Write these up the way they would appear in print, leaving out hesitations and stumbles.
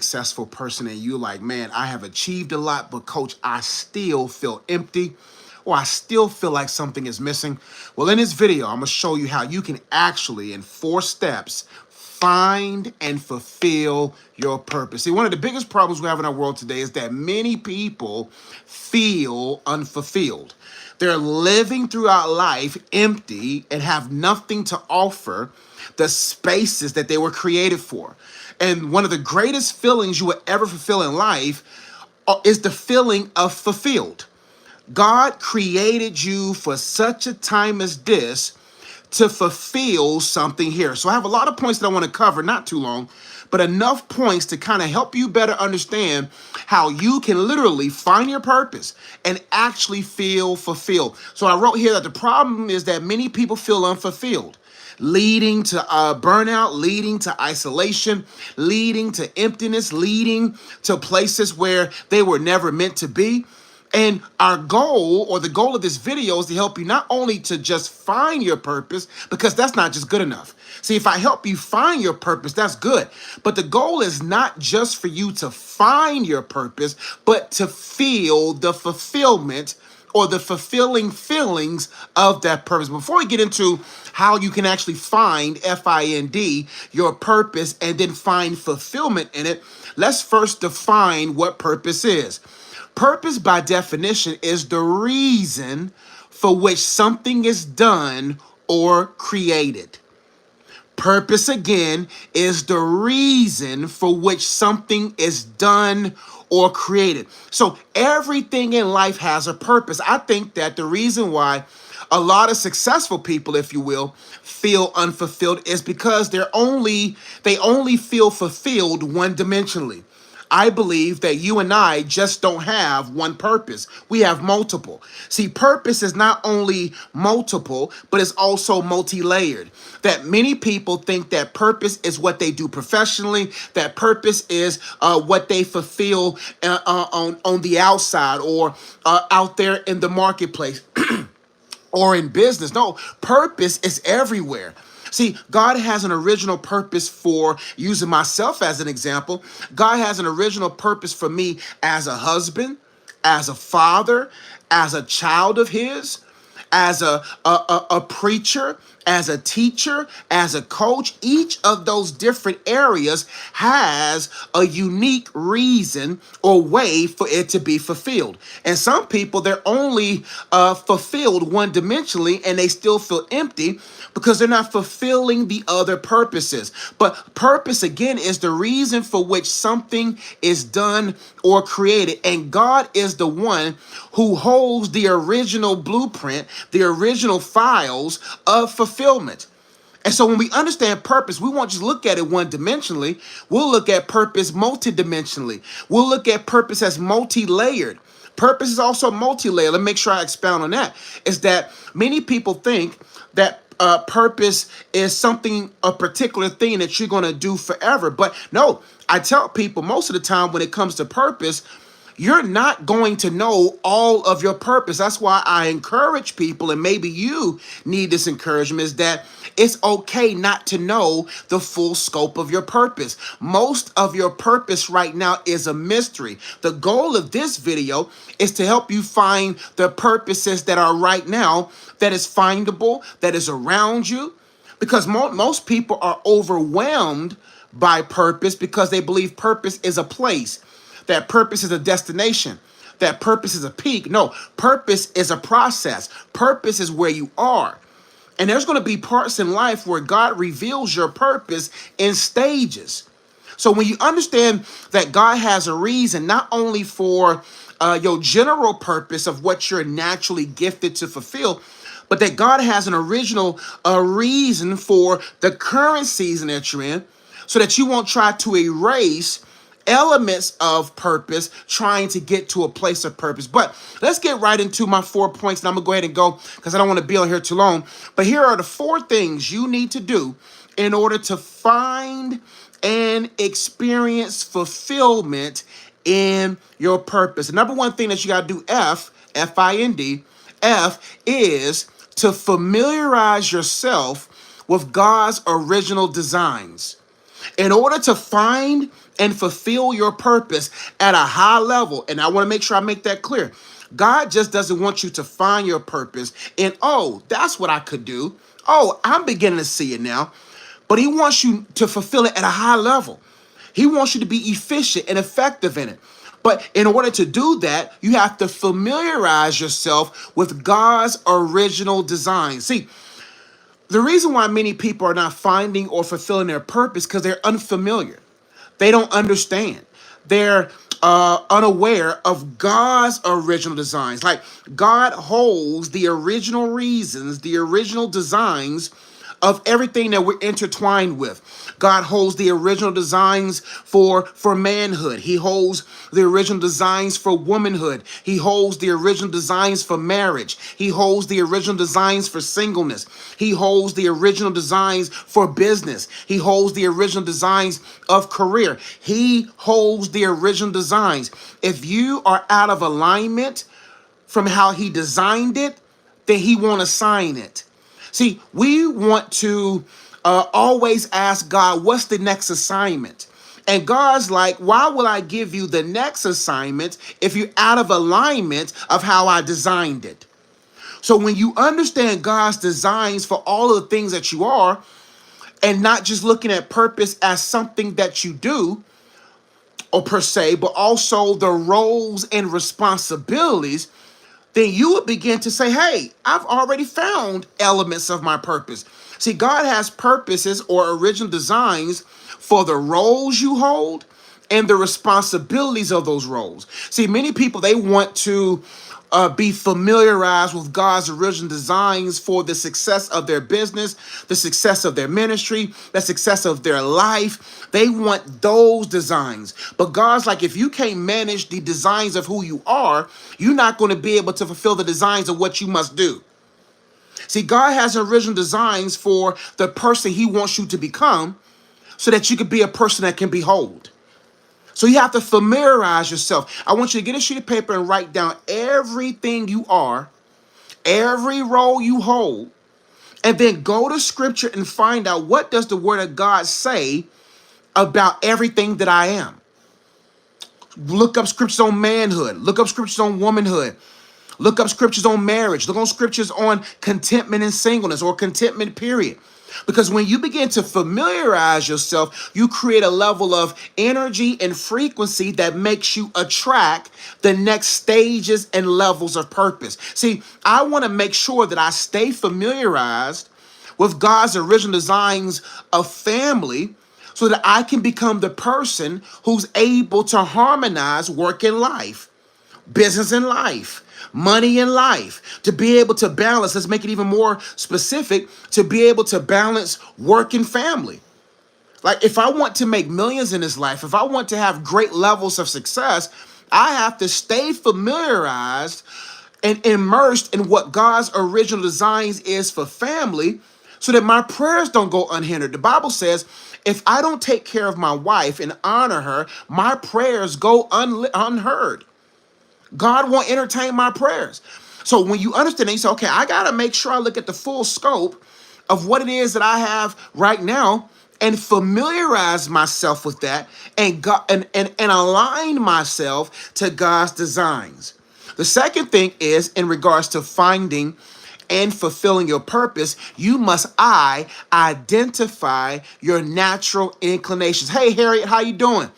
successful person and you like, man, I have achieved a lot, but coach, I still feel empty or I still feel like something is missing. Well, in this video, I'm gonna show you how you can actually, in 4 steps, find and fulfill your purpose. See, one of the biggest problems we have in our world today is that many people feel unfulfilled. They're living throughout life empty and have nothing to offer the spaces that they were created for. And one of the greatest feelings you will ever fulfill in life is the feeling of fulfilled. God created you for such a time as this to fulfill something here. So I have a lot of points that I want to cover, not too long, but enough points to kind of help you better understand how you can literally find your purpose and actually feel fulfilled. So I wrote here that the problem is that many people feel unfulfilled, leading to burnout, leading to isolation, leading to emptiness, leading to places where they were never meant to be. And our goal, or the goal of this video, is to help you not only to just find your purpose, because that's not just good enough. See, if I help you find your purpose, that's good. But the goal is not just for you to find your purpose, but to feel the fulfillment or the fulfilling feelings of that purpose. Before we get into how you can actually find, F-I-N-D, your purpose and then find fulfillment in it, let's first define what purpose is. Purpose, by definition, is the reason for which something is done or created. Purpose, again, is the reason for which something is done or created. So everything in life has a purpose. I think that the reason why a lot of successful people, if you will, feel unfulfilled is because they only feel fulfilled one-dimensionally. I believe that you and I just don't have one purpose. We have multiple. See, purpose is not only multiple, but it's also multi-layered. That many people think that purpose is what they do professionally, that purpose is what they fulfill on the outside or out there in the marketplace or in business. No, purpose is everywhere. See, God has an original purpose for, using myself as an example, God has an original purpose for me as a husband, as a father, as a child of his, as a preacher, as a teacher, as a coach. Each of those different areas has a unique reason or way for it to be fulfilled. And some people, they're only fulfilled one-dimensionally and they still feel empty because they're not fulfilling the other purposes. But purpose, again, is the reason for which something is done or created. And God is the one who holds the original blueprint, the original files of fulfillment. And so when we understand purpose, we won't just look at it one-dimensionally. We'll look at purpose multidimensionally. We'll look at purpose as multi-layered. Purpose is also multi-layered. Let me make sure I expound on that. Is that many people think that purpose is something, a particular thing that you're going to do forever. But no, I tell people most of the time when it comes to purpose, you're not going to know all of your purpose. That's why I encourage people, and maybe you need this encouragement, is that it's okay not to know the full scope of your purpose. Most of your purpose right now is a mystery. The goal of this video is to help you find the purposes that are right now, that is findable, that is around you, because most people are overwhelmed by purpose because they believe purpose is a place, that purpose is a destination, that purpose is a peak. No, purpose is a process. Purpose is where you are. And there's going to be parts in life where God reveals your purpose in stages. So when you understand that God has a reason, not only for your general purpose of what you're naturally gifted to fulfill, but that God has an original reason for the current season that you're in, so that you won't try to erase elements of purpose trying to get to a place of purpose. But let's get right into my 4 points, and I'm gonna go ahead and go because I don't want to be on here too long. But here are the 4 things you need to do in order to find and experience fulfillment in your purpose. The number one thing that you got to do, F-I-N-D, F, is to familiarize yourself with God's original designs. In order to find and fulfill your purpose at a high level. And I want to make sure I make that clear. God just doesn't want you to find your purpose and, oh, that's what I could do. Oh, I'm beginning to see it now. But he wants you to fulfill it at a high level. He wants you to be efficient and effective in it. But in order to do that, you have to familiarize yourself with God's original design. See, the reason why many people are not finding or fulfilling their purpose because they're unfamiliar. They don't understand. They're unaware of God's original designs. Like God holds the original reasons, the original designs of everything that we're intertwined with. God holds the original designs for manhood. He holds the original designs for womanhood. He holds the original designs for marriage. He holds the original designs for singleness. He holds the original designs for business. He holds the original designs of career. He holds the original designs. If you are out of alignment from how he designed it, then he won't assign it. See, we want to always ask God, what's the next assignment? And God's like, why will I give you the next assignment if you're out of alignment of how I designed it? So when you understand God's designs for all of the things that you are, and not just looking at purpose as something that you do, or per se, but also the roles and responsibilities, then you would begin to say, hey, I've already found elements of my purpose. See, God has purposes or original designs for the roles you hold and the responsibilities of those roles. See, many people, they want to be familiarized with God's original designs for the success of their business, the success of their ministry, the success of their life. They want those designs. But God's like, if you can't manage the designs of who you are, you're not going to be able to fulfill the designs of what you must do. See, God has original designs for the person he wants you to become so that you could be a person that can behold. So you have to familiarize yourself. I want you to get a sheet of paper and write down everything you are, every role you hold, and then go to scripture and find out what does the word of God say about everything that I am. Look up scriptures on manhood. Look up scriptures on womanhood. Look up scriptures on marriage. Look on scriptures on contentment and singleness or contentment, period. Because when you begin to familiarize yourself, you create a level of energy and frequency that makes you attract the next stages and levels of purpose. See, I want to make sure that I stay familiarized with God's original designs of family so that I can become the person who's able to harmonize work and life, business and life, money in life, to be able to balance. Let's make it even more specific, to be able to balance work and family. Like if I want to make millions in this life, if I want to have great levels of success, I have to stay familiarized and immersed in what God's original designs is for family so that my prayers don't go unhindered. The Bible says, if I don't take care of my wife and honor her, my prayers go unheard. God won't entertain my prayers. So when you understand that, you say, okay, I got to make sure I look at the full scope of what it is that I have right now and familiarize myself with that and align myself to God's designs. The second thing is in regards to finding and fulfilling your purpose, you must identify your natural inclinations. Hey, Harriet, how you doing?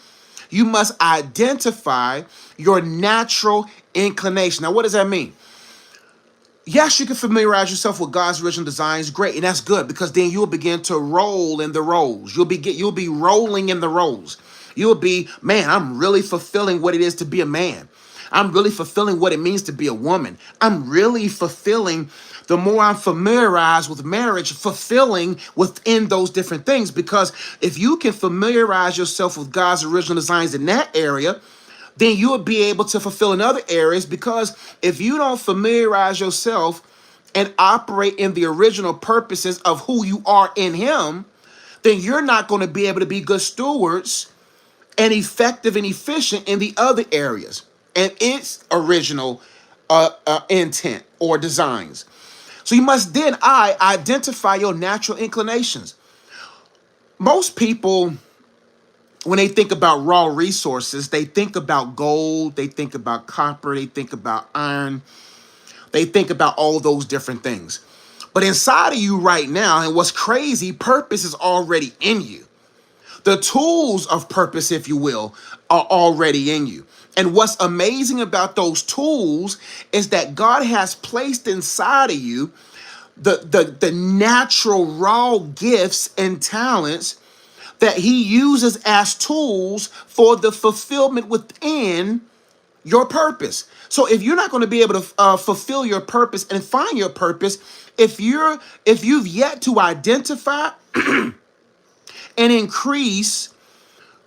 You must identify your natural inclination. Now, what does that mean? Yes, you can familiarize yourself with God's original designs. Great, and that's good because then you'll begin to roll in the roles. You'll be rolling in the roles. You'll be, man, I'm really fulfilling what it is to be a man. I'm really fulfilling what it means to be a woman. I'm really fulfilling, the more I'm familiarized with marriage, fulfilling within those different things. Because if you can familiarize yourself with God's original designs in that area, then you will be able to fulfill in other areas. Because if you don't familiarize yourself and operate in the original purposes of who you are in Him, then you're not going to be able to be good stewards and effective and efficient in the other areas and its original intent or designs. So you must then identify your natural inclinations. Most people when they think about raw resources, they think about gold, they think about copper, they think about iron, they think about all those different things. But inside of you right now, and what's crazy, purpose is already in you. The tools of purpose, if you will, are already in you. And what's amazing about those tools is that God has placed inside of you the natural raw gifts and talents that he uses as tools for the fulfillment within your purpose. So if you're not going to be able to fulfill your purpose and find your purpose, if you've yet to identify and increase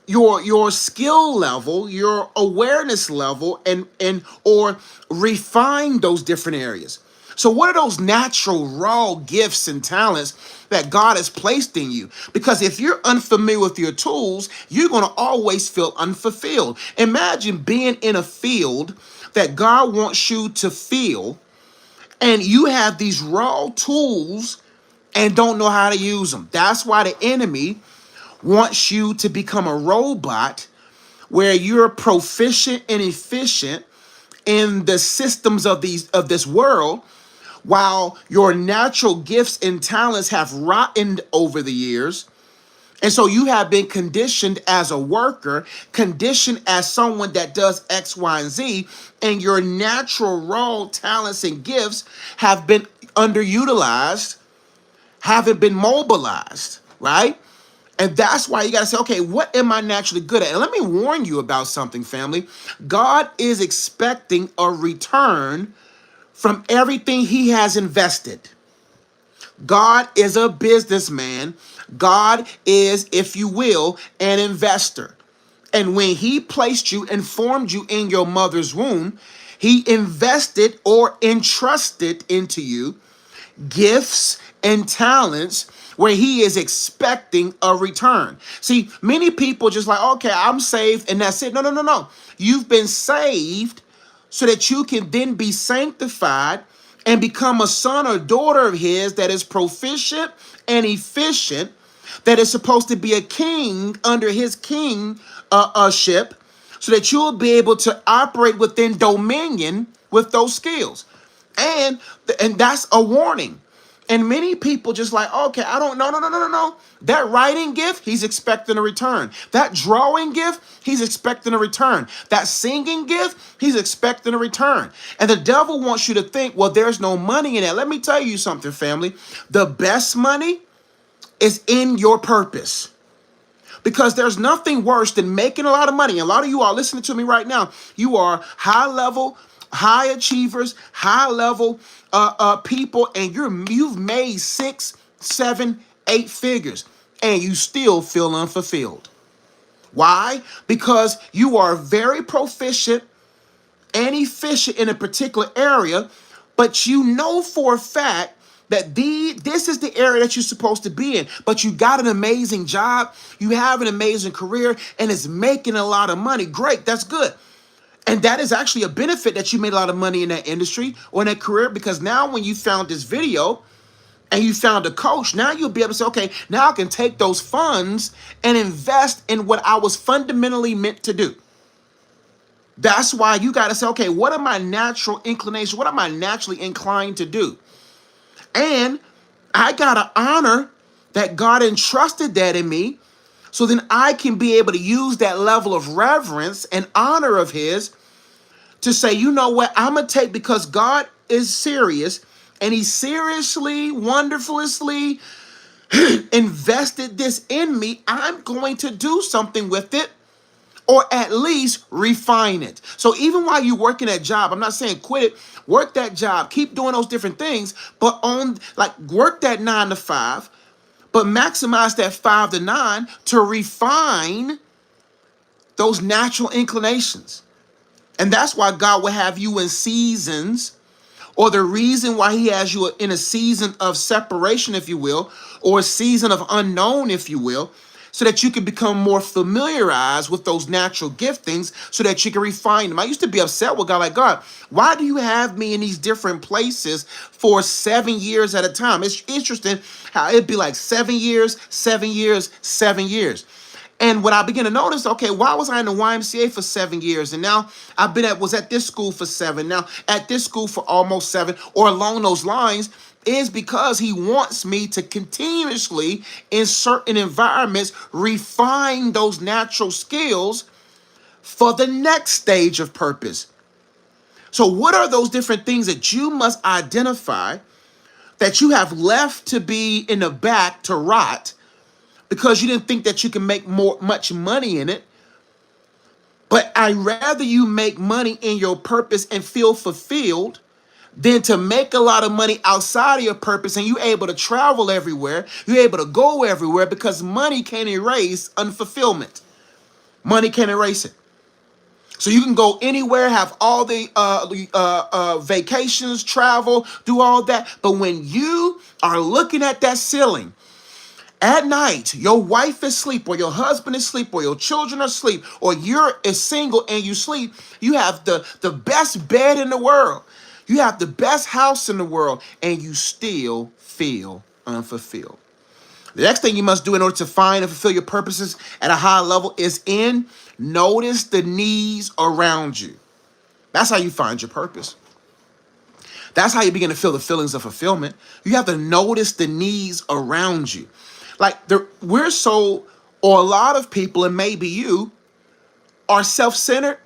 your skill level, your awareness level, and or refine those different areas. So what are those natural raw gifts and talents that God has placed in you? Because if you're unfamiliar with your tools, you're going to always feel unfulfilled. Imagine being in a field that God wants you to feel, and you have these raw tools and don't know how to use them. That's why the enemy wants you to become a robot where you're proficient and efficient in the systems of this world, while your natural gifts and talents have rotted over the years. And so you have been conditioned as a worker, conditioned as someone that does X, Y, and Z, and your natural raw talents and gifts have been underutilized, haven't been mobilized, right? And that's why you got to say, okay, what am I naturally good at? And let me warn you about something, family. God is expecting a return from everything he has invested. God is a businessman. God is, if you will, an investor. And when he placed you and formed you in your mother's womb, he invested or entrusted into you gifts and talents where he is expecting a return. See, many people just like, okay, I'm saved and that's it. No, no, no, no. You've been saved so that you can then be sanctified and become a son or daughter of his that is proficient and efficient, that is supposed to be a king under his kingship, so that you'll be able to operate within dominion with those skills. And that's a warning. And many people just like, okay, I don't know, no, no, no, no, no. That writing gift, he's expecting a return. That drawing gift, he's expecting a return. That singing gift, he's expecting a return. And the devil wants you to think, well, there's no money in it. Let me tell you something, family. The best money is in your purpose. Because there's nothing worse than making a lot of money. A lot of you are listening to me right now. You are high level, high achievers, high level people, and you've made 6, 7, 8 figures, and you still feel unfulfilled. Why? Because you are very proficient and efficient in a particular area, but you know for a fact that this is the area that you're supposed to be in, but you got an amazing job, you have an amazing career, and it's making a lot of money. Great, that's good. And that is actually a benefit that you made a lot of money in that industry or in that career, because now when you found this video and you found a coach, now you'll be able to say, okay, now I can take those funds and invest in what I was fundamentally meant to do. That's why you got to say, okay, what are my natural inclinations? What am I naturally inclined to do? And I got to honor that God entrusted that in me, so then I can be able to use that level of reverence and honor of his to say, you know what, I'm going to take, because God is serious and he seriously, wonderfully invested this in me. I'm going to do something with it, or at least refine it. So even while you're working that job, I'm not saying quit it, work that job, keep doing those different things, but work that 9 to 5, but maximize that 5 to 9 to refine those natural inclinations. And that's why God will have you in seasons, or the reason why he has you in a season of separation, if you will, or a season of unknown, if you will, so that you can become more familiarized with those natural giftings so that you can refine them. I used to be upset with God, like, God, why do you have me in these different places for 7 years at a time? It's interesting how it'd be like 7 years, 7 years, 7 years. And when I began to notice, okay, why was I in the YMCA for 7 years? And now was at this school for 7, now at this school for almost 7, or along those lines, is because he wants me to continuously, in certain environments, refine those natural skills for the next stage of purpose. So what are those different things that you must identify that you have left to be in the back to rot because you didn't think that you can make much money in it? But I'd rather you make money in your purpose and feel fulfilled than to make a lot of money outside of your purpose and you're able to travel everywhere, you're able to go everywhere, because money can't erase unfulfillment. Money can't erase it. So you can go anywhere, have all the vacations, travel, do all that. But when you are looking at that ceiling at night, your wife is asleep, or your husband is asleep, or your children are asleep, or you're single and you sleep, you have the best bed in the world. You have the best house in the world, and you still feel unfulfilled. The next thing you must do in order to find and fulfill your purposes at a high level is notice the needs around you. That's how you find your purpose. That's how you begin to feel the feelings of fulfillment. You have to notice the needs around you. Like we're so, or a lot of people, and maybe you, are self-centered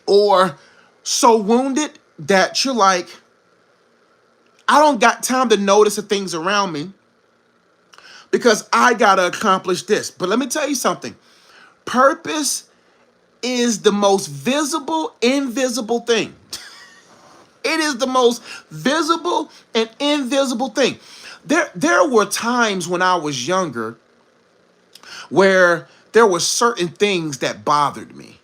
or so wounded that you're like, I don't got time to notice the things around me because I got to accomplish this. But let me tell you something. Purpose is the most visible, invisible thing. It is the most visible and invisible thing. There were times when I was younger where there were certain things that bothered me.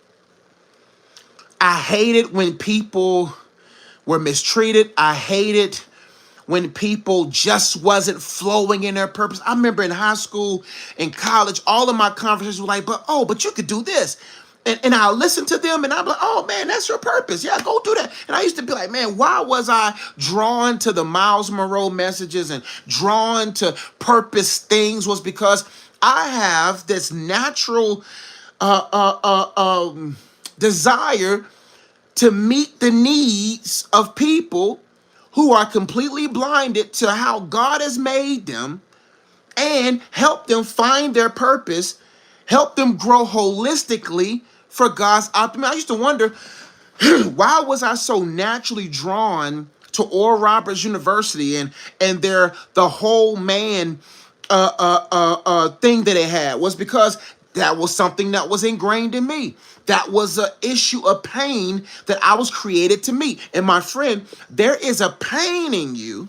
I hated when people were mistreated. I hated when people just wasn't flowing in their purpose. I remember in high school and college, all of my conversations were like, but you could do this. And I'll listen to them and I'm like, oh man, that's your purpose. Yeah, go do that. And I used to be like, man, why was I drawn to the Miles Monroe messages and drawn to purpose things? Was because I have this natural desire to meet the needs of people who are completely blinded to how God has made them, and help them find their purpose, help them grow holistically for God's optimum. I used to wonder, why was I so naturally drawn to Oral Roberts University and the whole man thing that it had? Was because that was something that was ingrained in me. That was an issue of pain that I was created to meet. And my friend, there is a pain in you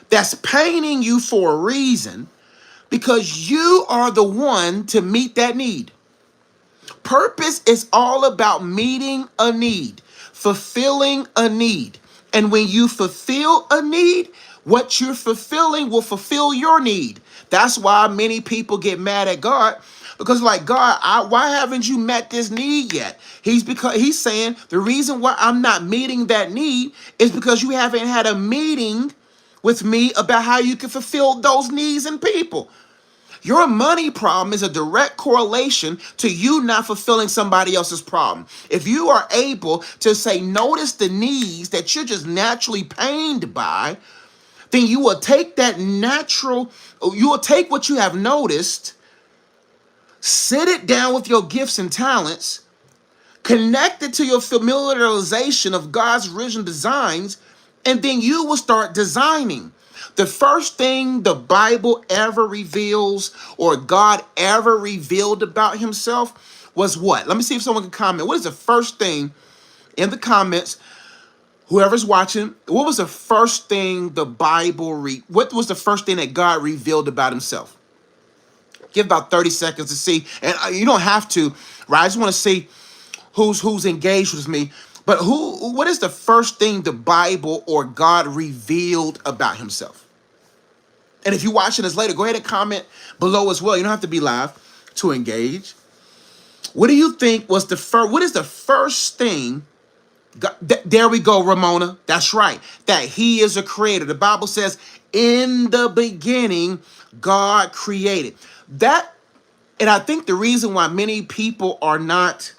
that's paining you for a reason, because you are the one to meet that need. Purpose is all about meeting a need, fulfilling a need. And when you fulfill a need, what you're fulfilling will fulfill your need. That's why many people get mad at God, because like, God, why haven't you met this need yet? He's saying the reason why I'm not meeting that need is because you haven't had a meeting with me about how you can fulfill those needs in people. Your money problem is a direct correlation to you not fulfilling somebody else's problem. If you are able to say, notice the needs that you're just naturally pained by, then you will take you will take what you have noticed, sit it down with your gifts and talents, connect it to your familiarization of God's original designs, and then you will start designing. The first thing the Bible ever reveals, or God ever revealed about himself, was what? Let me see if someone can comment. What is the first thing in the comments? Whoever's watching, what was the first thing the Bible what was the first thing that God revealed about himself? Give about 30 seconds to see. And you don't have to, right? I just want to see who's engaged with me. But what is the first thing the Bible or God revealed about himself? And if you're watching this later, go ahead and comment below as well. You don't have to be live to engage. What do you think was what is the first thing? There we go, Ramona. That's right. That he is a creator. The Bible says, in the beginning, God created. That And I think the reason why many people are not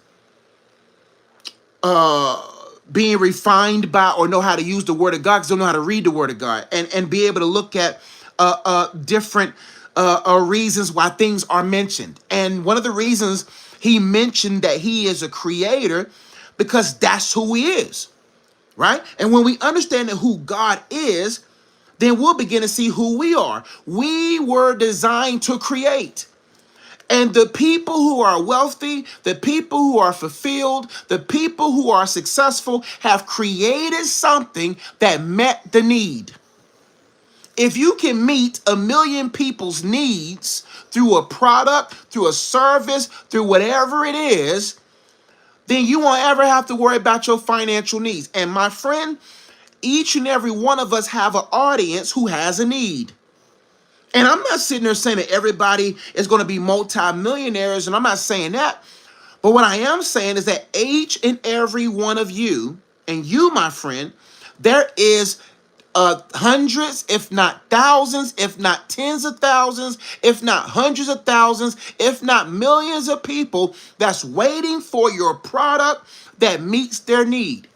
being refined by or know how to use the word of God because they don't know how to read the word of God and be able to look at different reasons why things are mentioned. And one of the reasons he mentioned that he is a creator because that's who he is, right? And when we understand that who God is, then we'll begin to see who we are. We were designed to create. And the people who are wealthy, the people who are fulfilled, the people who are successful have created something that met the need. If you can meet 1,000,000 people's needs through a product, through a service, through whatever it is, then you won't ever have to worry about your financial needs. And my friend, each and every one of us have an audience who has a need. And I'm not sitting there saying that everybody is going to be multimillionaires, and I'm not saying that. But what I am saying is that each and every one of you, and you, my friend, there is hundreds, if not thousands, if not tens of thousands, if not hundreds of thousands, if not millions of people that's waiting for your product that meets their need.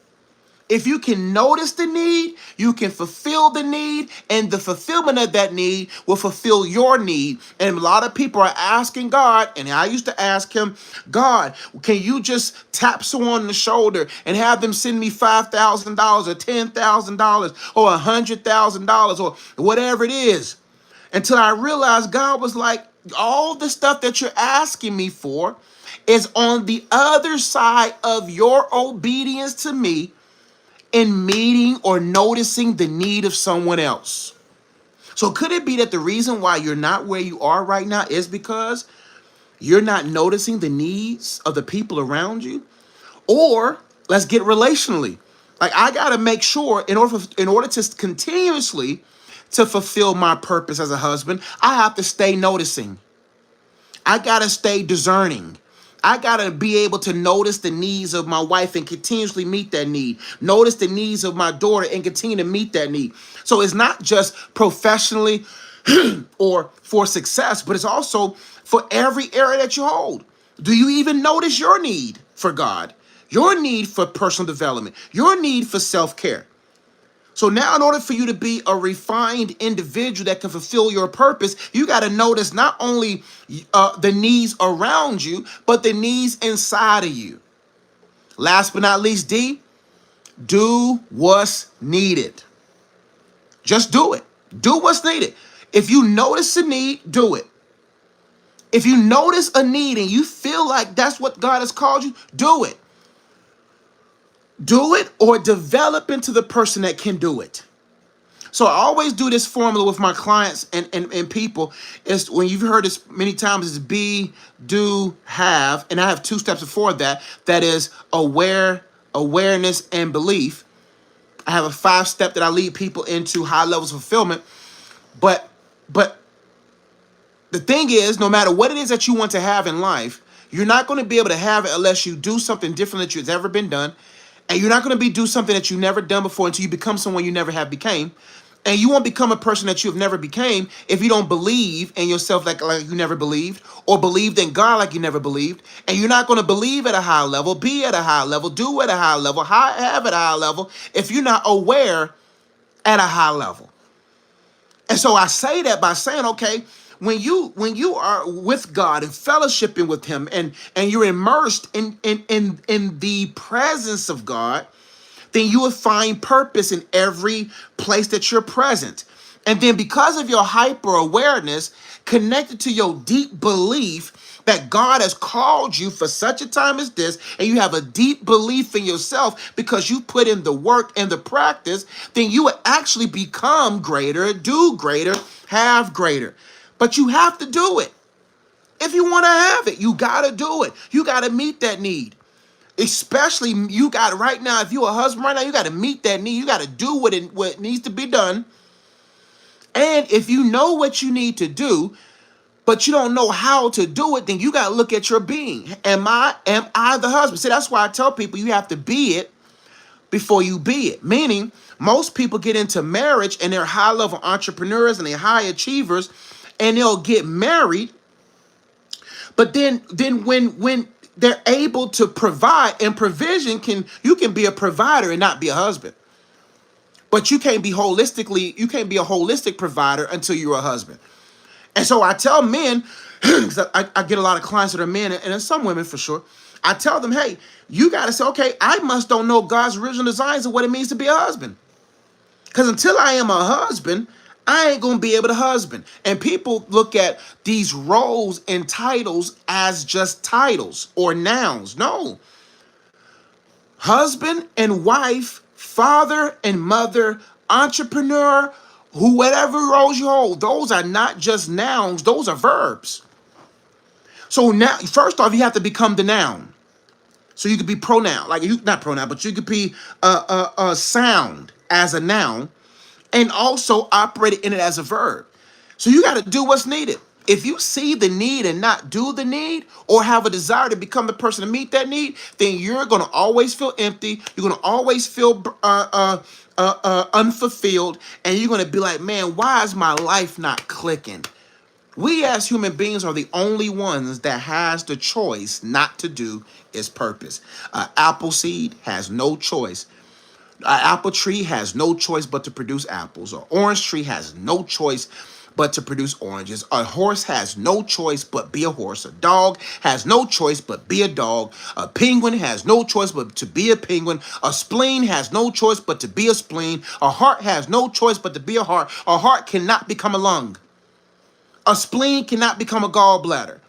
If you can notice the need, you can fulfill the need, and the fulfillment of that need will fulfill your need. And a lot of people are asking God, and I used to ask him, God, can you just tap someone on the shoulder and have them send me $5,000 or $10,000 or $100,000 or whatever it is? Until I realized God was like, all the stuff that you're asking me for is on the other side of your obedience to me in meeting or noticing the need of someone else. So could it be that the reason why you're not where you are right now is because you're not noticing the needs of the people around you? Or let's get relationally. Like I got to make sure in order to continuously to fulfill my purpose as a husband, I have to stay noticing. I got to stay discerning. I got to be able to notice the needs of my wife and continuously meet that need. Notice the needs of my daughter and continue to meet that need. So it's not just professionally or for success, but it's also for every area that you hold. Do you even notice your need for God? Your need for personal development? Your need for self-care? So now in order for you to be a refined individual that can fulfill your purpose, you got to notice not only the needs around you, but the needs inside of you. Last but not least, D, do what's needed. Just do it. Do what's needed. If you notice a need, do it. If you notice a need and you feel like that's what God has called you, do it. Do it or develop into the person that can do it. So I always do this formula with my clients and people. Is when you've heard this many times, is be, do, have. And I have 2 steps before that. That is awareness, and belief. I have a 5-step that I lead people into high levels of fulfillment. But the thing is, no matter what it is that you want to have in life, you're not going to be able to have it unless you do something different that you've ever been done. And you're not going to do something that you've never done before until you become someone you never have became. And you won't become a person that you've never became if you don't believe in yourself like you never believed, or believed in God like you never believed. And you're not going to believe at a high level, be at a high level, do at a high level, have at a high level if you're not aware at a high level. And so I say that by saying, okay, when you are with God and fellowshipping with him and you're immersed in the presence of God, then you will find purpose in every place that you're present. And then because of your hyper awareness connected to your deep belief that God has called you for such a time as this, and you have a deep belief in yourself because you put in the work and the practice, then you will actually become greater, do greater, have greater. But you have to do it. If you want to have it, you got to do it. You got to meet that need. Especially you got right now, if you're a husband right now, you got to meet that need. You got to do what needs to be done. And if you know what you need to do, but you don't know how to do it, then you got to look at your being. Am I the husband? See, that's why I tell people you have to be it before you be it. Meaning, most people get into marriage and they're high-level entrepreneurs and they're high achievers, and they'll get married, But then when they're able to provide, and provision you can be a provider and not be a husband. But you can't be you can't be a holistic provider until you're a husband. And so I tell men, because I get a lot of clients that are men, and some women for sure. I tell them, hey, you got to say, okay, I must don't know God's original designs of what it means to be a husband. Because until I am a husband, I ain't going to be able to husband. And people look at these roles and titles as just titles or nouns. No. Husband and wife, father and mother, entrepreneur, whatever roles you hold, those are not just nouns, those are verbs. So now, first off, you have to become the noun. So you could be pronoun, like you not pronoun, but you could be a sound as a noun, and also operate in it as a verb. So you got to do what's needed. If you see the need and not do the need, or have a desire to become the person to meet that need, then you're going to always feel empty. You're going to always feel unfulfilled, and you're going to be like, man, why is my life not clicking? We as human beings are the only ones that has the choice not to do its purpose. An apple seed has no choice. An apple tree has no choice but to produce apples. An orange tree has no choice but to produce oranges. A horse has no choice but be a horse. A dog has no choice but be a dog. A penguin has no choice but to be a penguin. A spleen has no choice but to be a spleen. A heart has no choice but to be a heart. A heart cannot become a lung. A spleen cannot become a gallbladder.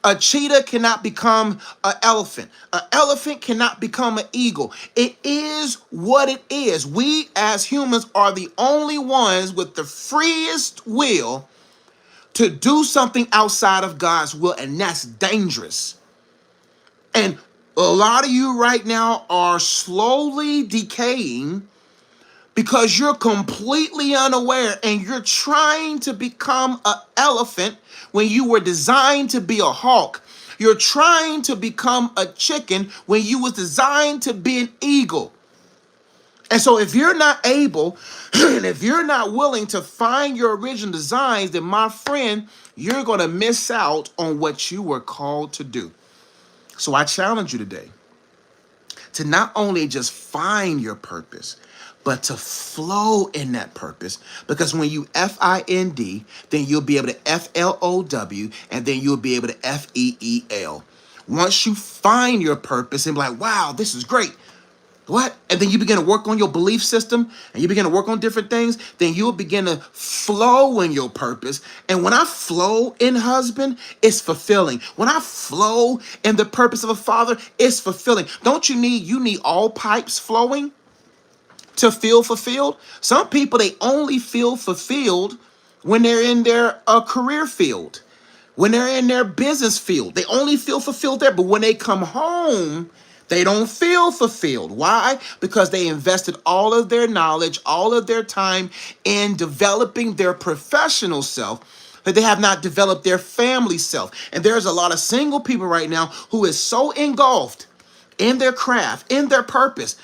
A cheetah cannot become an elephant. An elephant cannot become an eagle. It is what it is. We as humans are the only ones with the freest will to do something outside of God's will, and that's dangerous. And a lot of you right now are slowly decaying because you're completely unaware, and you're trying to become an elephant when you were designed to be a hawk. You're trying to become a chicken when you was designed to be an eagle. And so if you're not able, and if you're not willing to find your original designs, then my friend, you're going to miss out on what you were called to do. So I challenge you today to not only just find your purpose, but to flow in that purpose. Because when you find, then you'll be able to flow, and then you'll be able to feel. Once you find your purpose and be like, wow, this is great. What? And then you begin to work on your belief system, and you begin to work on different things, then you'll begin to flow in your purpose. And when I flow in husband, it's fulfilling. When I flow in the purpose of a father, it's fulfilling. Don't you need all pipes flowing to feel fulfilled? Some people, they only feel fulfilled when they're in their career field, when they're in their business field. They only feel fulfilled there. But when they come home, they don't feel fulfilled. Why? Because they invested all of their knowledge, all of their time in developing their professional self, but they have not developed their family self. And there's a lot of single people right now who is so engulfed in their craft, in their purpose,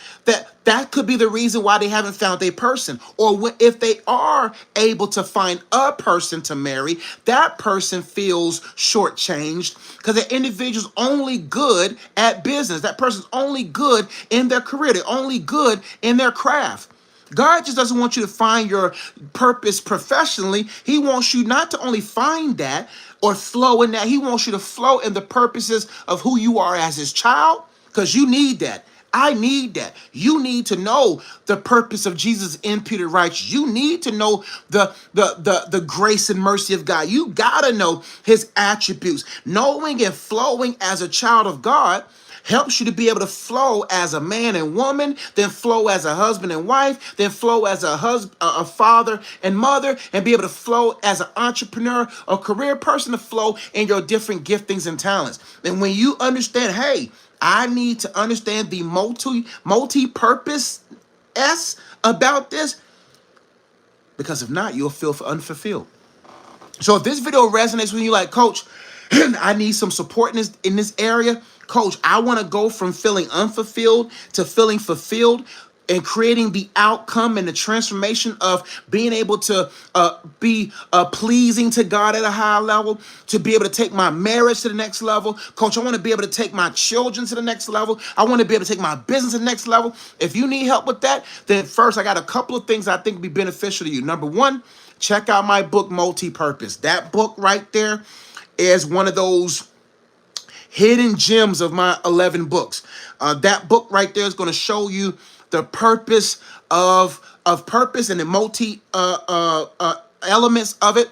that could be the reason why they haven't found a person. Or if they are able to find a person to marry, that person feels shortchanged because the individual's only good at business. That person's only good in their career. They're only good in their craft. God just doesn't want you to find your purpose professionally. He wants you not to only find that or flow in that. He wants you to flow in the purposes of who you are as his child, because you need that. I need that. You need to know the purpose of Jesus' imputed righteousness. You need to know the grace and mercy of God. You gotta know his attributes. Knowing and flowing as a child of God helps you to be able to flow as a man and woman, then flow as a husband and wife, then flow as a father and mother, and be able to flow as an entrepreneur or career person, to flow in your different giftings and talents. And when you understand, hey, I need to understand the multi-purpose S about this, because if not, you'll feel unfulfilled. So if this video resonates with you, like, Coach, I need some support in this area. Coach, I want to go from feeling unfulfilled to feeling fulfilled. and creating the outcome and the transformation of being able to be pleasing to God at a high level, to be able to take my marriage to the next level. Coach, I want to be able to take my children to the next level. I want to be able to take my business to the next level. If you need help with that, then first I got a couple of things I think would be beneficial to you. Number one, check out my book, Multi-Purpose. That book right there is one of those hidden gems of my 11 books. That book right there is going to show you the purpose of purpose and the multi elements of it.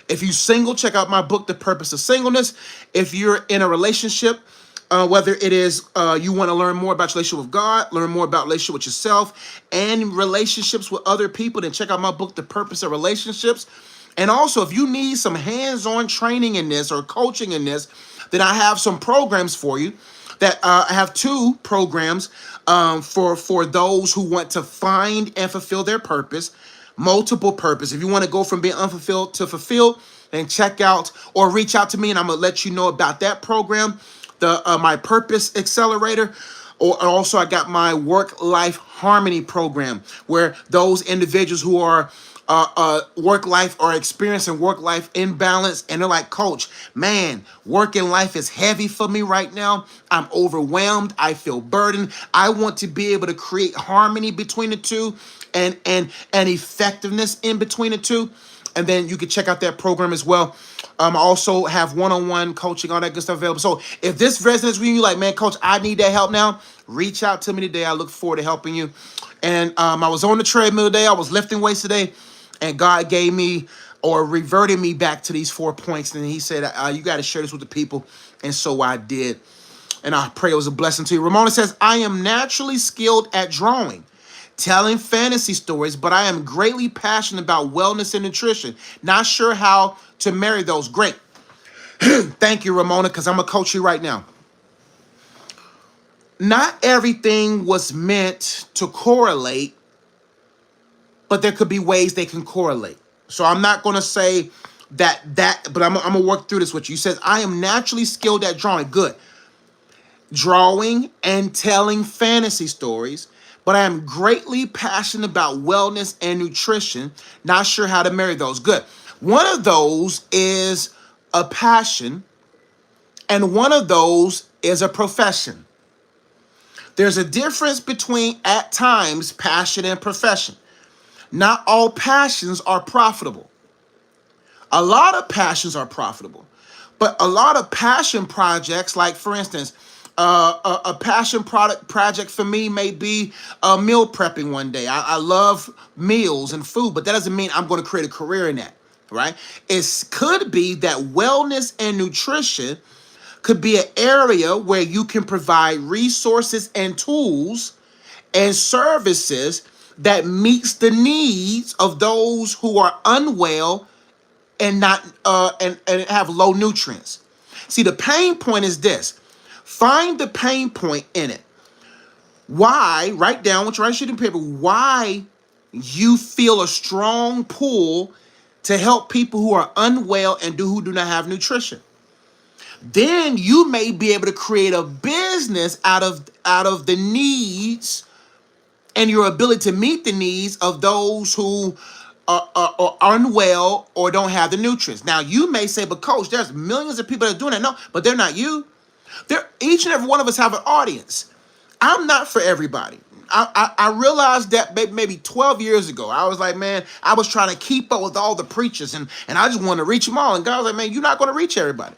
If you're single, check out my book, The Purpose of Singleness. If you're in a relationship, whether it is you want to learn more about your relationship with God, learn more about relationship with yourself, and relationships with other people, then check out my book, The Purpose of Relationships. And also, if you need some hands-on training in this or coaching in this, then I have some programs for you. That I have 2 programs for those who want to find and fulfill their purpose, multiple purpose. If you want to go from being unfulfilled to fulfilled, then check out or reach out to me, and I'm gonna let you know about that program, the my Purpose Accelerator. Or also, I got my Work-Life Harmony program, where those individuals who are work-life or experiencing work-life imbalance, and they're like, Coach, man, work and life is heavy for me right now. I'm overwhelmed. I feel burdened. I want to be able to create harmony between the two and effectiveness in between the two. And then you can check out that program as well. I also have one-on-one coaching, all that good stuff available. So if this resonates with you, like, man, Coach, I need that help now, reach out to me today. I look forward to helping you. And I was on the treadmill today. I was lifting weights today. And God gave me or reverted me back to these 4 points. And he said, you got to share this with the people. And so I did. And I pray it was a blessing to you. Ramona says, I am naturally skilled at drawing, telling fantasy stories, but I am greatly passionate about wellness and nutrition. Not sure how to marry those. Great. Thank you, Ramona, because I'm going to coach you right now. Not everything was meant to correlate, but there could be ways they can correlate. So I'm not going to say that, but I'm going to work through this with you. You says, I am naturally skilled at drawing. Good. Drawing and telling fantasy stories, but I am greatly passionate about wellness and nutrition. Not sure how to marry those. Good. One of those is a passion, and one of those is a profession. There's a difference between, at times, passion and profession. Not all passions are profitable. A lot of passions are profitable, but a lot of passion projects, like for instance, a passion project for me may be meal prepping one day. I love meals and food, but that doesn't mean I'm going to create a career in that, right? It could be that wellness and nutrition could be an area where you can provide resources and tools and services that meets the needs of those who are unwell and not and have low nutrients. See, the pain point is this. Find the pain point in it. Why, write down, what you write sheet and paper, why you feel a strong pull to help people who are unwell and who do not have nutrition. Then you may be able to create a business out of the needs and your ability to meet the needs of those who are unwell or don't have the nutrients. Now, you may say, but Coach, there's millions of people that are doing that. No, but they're not you. Each and every one of us have an audience. I'm not for everybody. I realized that maybe 12 years ago. I was like, man, I was trying to keep up with all the preachers, and I just wanted to reach them all. And God was like, man, you're not going to reach everybody.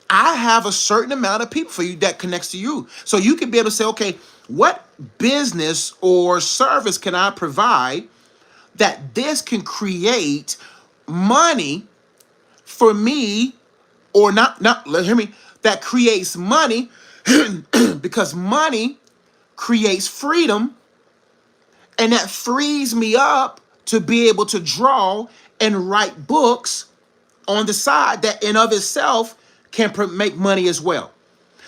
I have a certain amount of people for you that connects to you. So you can be able to say, okay, what business or service can I provide that this can create money for me, or not, hear me, that creates money because money creates freedom, and that frees me up to be able to draw and write books on the side that in of itself can make money as well.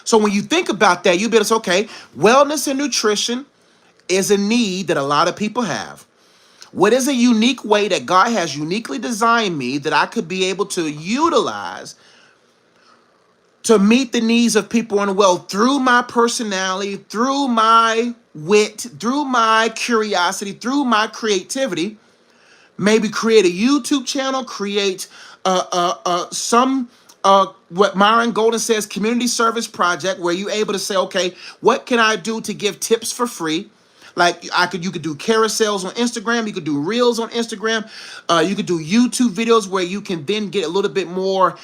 So when you think about that, you'll be able to say, okay, wellness and nutrition is a need that a lot of people have. What is a unique way that God has uniquely designed me that I could be able to utilize to meet the needs of people in the world through my personality, through my wit, through my curiosity, through my creativity. Maybe create a YouTube channel, create some what Myron Golden says, community service project, where you're able to say, okay, what can I do to give tips for free? Like you could do carousels on Instagram, you could do reels on Instagram, you could do YouTube videos where you can then get a little bit more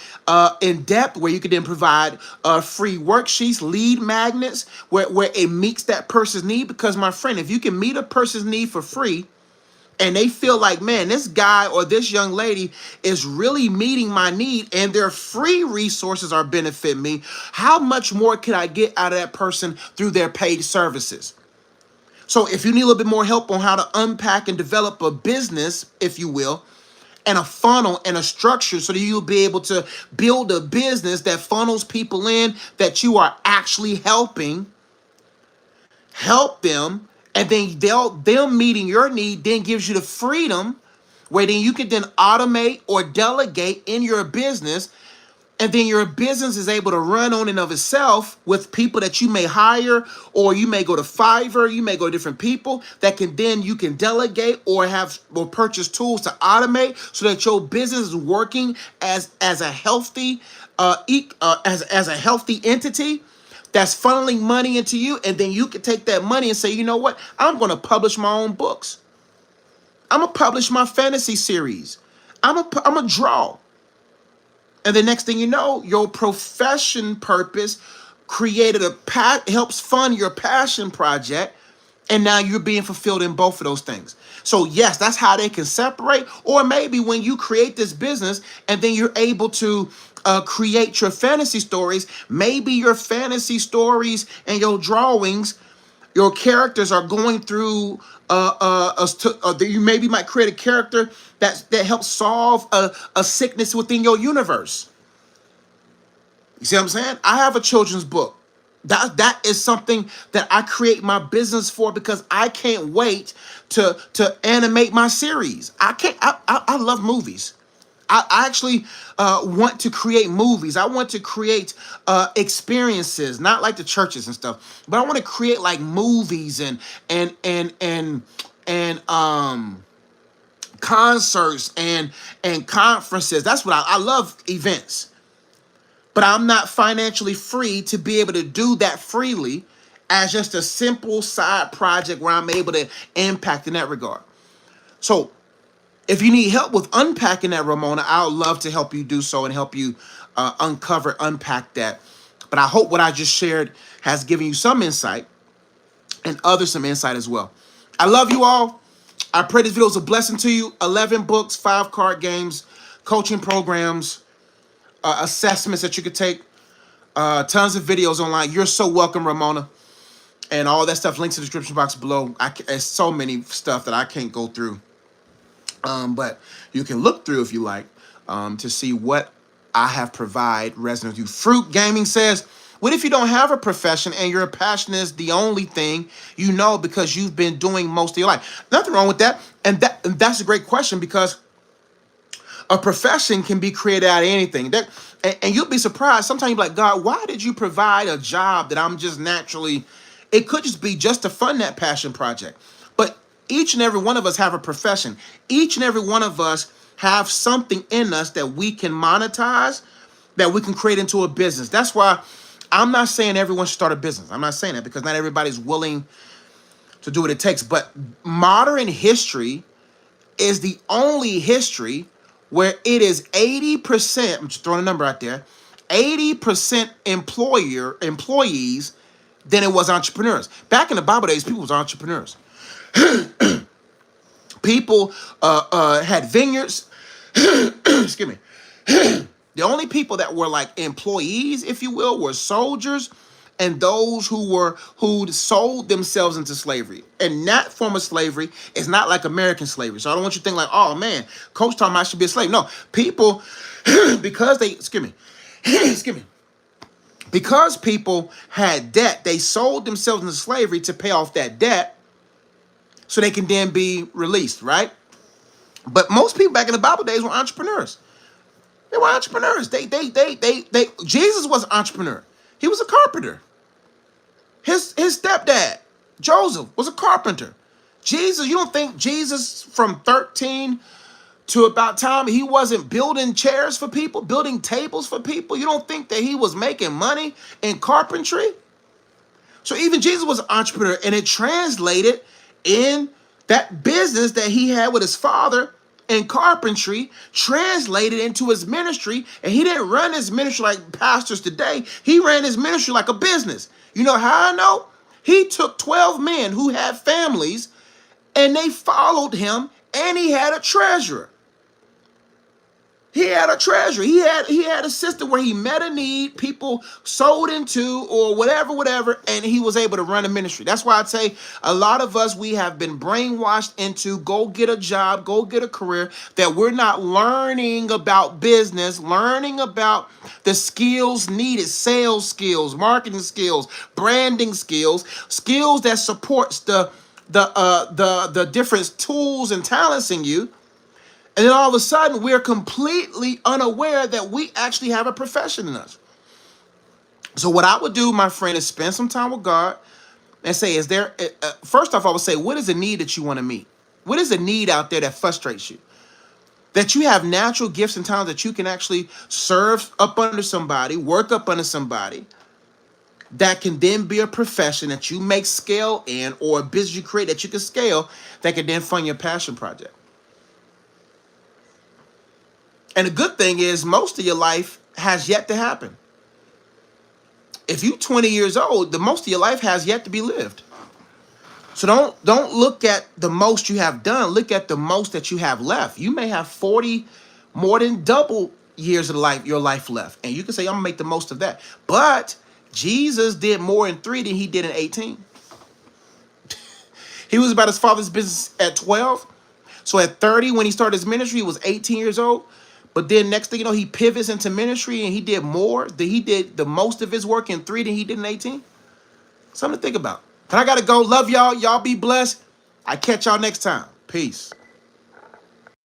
in depth, where you could then provide free worksheets, lead magnets, where it meets that person's need. Because my friend, if you can meet a person's need for free, and they feel like, man, this guy or this young lady is really meeting my need, and their free resources are benefiting me, how much more can I get out of that person through their paid services? So if you need a little bit more help on how to unpack and develop a business, if you will, and a funnel and a structure so that you'll be able to build a business that funnels people in that you are actually helping, help them, and then them meeting your need then gives you the freedom where then you can then automate or delegate in your business, and then your business is able to run on and of itself with people that you may hire, or you may go to Fiverr, you may go to different people that can then you can delegate or purchase tools to automate so that your business is working as a healthy as a healthy entity that's funneling money into you. And then you can take that money and say, you know what, I'm going to publish my own books. I'm going to publish my fantasy series. I'm going to draw. And the next thing you know, your profession purpose created helps fund your passion project. And now you're being fulfilled in both of those things. So yes, that's how they can separate. Or maybe when you create this business and then you're able to create your fantasy stories, maybe your fantasy stories and your drawings, your characters are going through you maybe might create a character that helps solve a sickness within your universe. You see what I'm saying? I have a children's book. That is something that I create my business for, because I can't wait to animate my series. I love movies. I actually want to create movies. I want to create experiences, not like the churches and stuff, but I want to create like movies and concerts and conferences. That's what I love, events. But I'm not financially free to be able to do that freely as just a simple side project where I'm able to impact in that regard. So if you need help with unpacking that, Ramona, I would love to help you do so and help you unpack that. But I hope what I just shared has given you some insight and others some insight as well. I love you all. I pray this video is a blessing to you. 11 books, 5 card games, coaching programs, assessments that you could take, tons of videos online. You're so welcome, Ramona. And all that stuff, links in the description box below. There's so many stuff that I can't go through. But you can look through if you like to see what I have provided resonant with you. Fruit Gaming says, what if you don't have a profession and your passion is the only thing you know because you've been doing most of your life? Nothing wrong with that. And that's a great question, because a profession can be created out of anything. And you'll be surprised. Sometimes you'll be like, God, why did you provide a job that I'm just naturally... It could just be just to fund that passion project. But each and every one of us have a profession. Each and every one of us have something in us that we can monetize, that we can create into a business. That's why I'm not saying everyone should start a business. I'm not saying that, because not everybody's willing to do what it takes. But modern history is the only history where it is 80%, I'm just throwing a number out there, 80% employees than it was entrepreneurs. Back in the Bible days, people was entrepreneurs. People had vineyards. Excuse me. The only people that were like employees, if you will, were soldiers and those who sold themselves into slavery. And that form of slavery is not like American slavery. So I don't want you to think like, oh man, Coach talking about I should be a slave. No, people, because they, excuse me, because people had debt, they sold themselves into slavery to pay off that debt so they can then be released, right? But most people back in the Bible days were entrepreneurs. They were entrepreneurs. Jesus was an entrepreneur. He was a carpenter. His stepdad, Joseph, was a carpenter. Jesus, you don't think Jesus from 13 to about time he wasn't building chairs for people, building tables for people? You don't think that he was making money in carpentry? So even Jesus was an entrepreneur, and it translated in that business that he had with his father in carpentry, translated into his ministry. And he didn't run his ministry like pastors today. He ran his ministry like a business. You know how I know? He took 12 men who had families, and they followed him, and he had a treasurer. He had a treasury. He had a system where he met a need, people sold into or whatever, and he was able to run a ministry. That's why I'd say a lot of us, we have been brainwashed into go get a job, go get a career, that we're not learning about business, learning about the skills needed, sales skills, marketing skills, branding skills, skills that supports the different tools and talents in you. And then all of a sudden, we're completely unaware that we actually have a profession in us. So what I would do, my friend, is spend some time with God and say, is there, first off, I would say, what is the need that you want to meet? What is the need out there that frustrates you? That you have natural gifts and talents that you can actually serve up under somebody, work up under somebody, that can then be a profession that you make scale in, or a business you create that you can scale that can then fund your passion project. And the good thing is most of your life has yet to happen. If you're 20 years old, the most of your life has yet to be lived. So don't look at the most you have done. Look at the most that you have left. You may have 40, more than double years of your life left. And you can say, I'm going to make the most of that. But Jesus did more in 3 than he did in 18. He was about his father's business at 12. So at 30, when he started his ministry, he was 18 years old. But then next thing you know, he pivots into ministry and he did more. He did the most of his work in 3 than he did in 18. Something to think about. But I got to go. Love y'all. Y'all be blessed. I catch y'all next time. Peace.